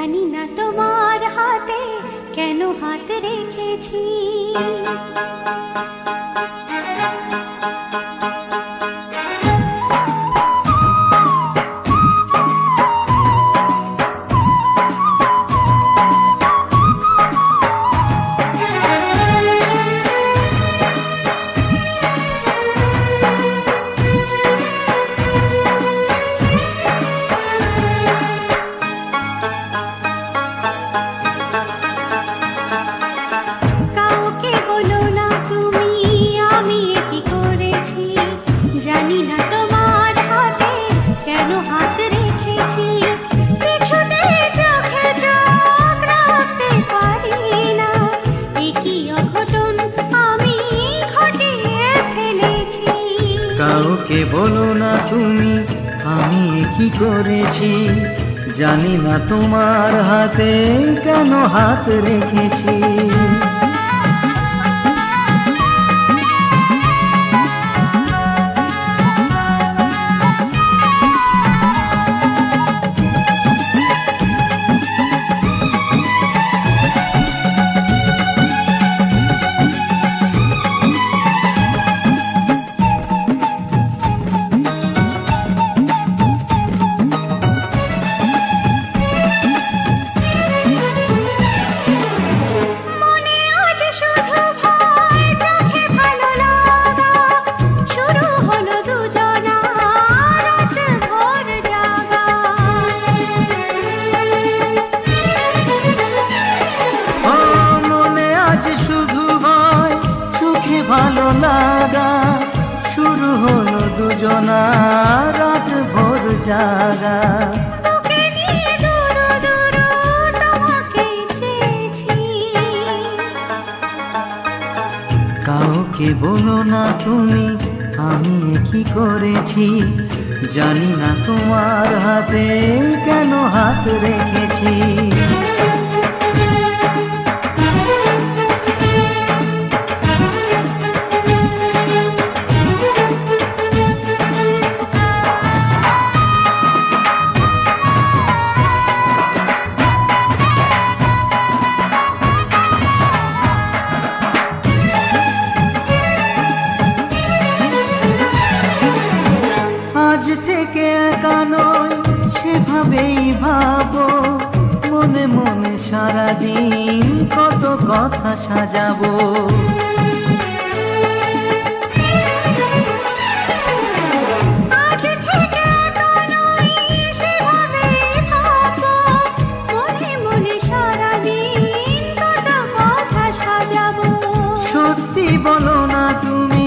জানি না তোমার হাতে কেন হাত রেখেছি। কাউকে বলো না তুমি আমি কি করেছি, জানি না তোমার হাতে কেন হাত রেখেছি। ভালো লাগা শুরু হলো দুজনা রাত ভোর জাগা। কাউকে বলো না তুমি আমি কি করেছি, জানি না তোমার হাতে কেন হাত রেখেছি। আজ থেকে একা নয় সেভাবেই ভাবো, মনে মনে সারাদিন কত কথা সাজাবো। সত্যি বলো না তুমি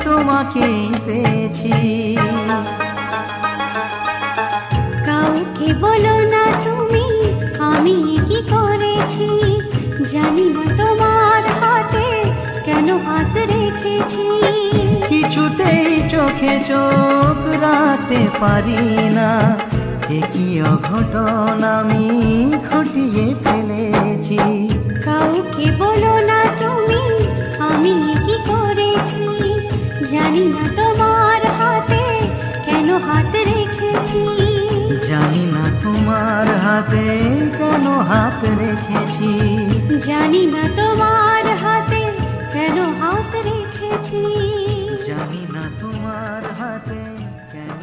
তোমাকেই পেয়েছি। কাউকে বলো না তুমি আমি কি করেছি, জানি না তোমার হাতে কেন হাত রেখেছি। কিছুতেই চোখে চোখ রাখতে পারি না, কি অঘটন আমি ঘটিয়ে ফেলেছি। কাউকে বলো না তুমি আমি কি করেছি, জানি না তোমার হাতে কেন হাত রেখেছি। জানি না তোমার হাতে কেন হাত রেখেছি। জানি না তোমার হাতে কেন হাত রেখেছি। জানি না তোমার হাতে কেন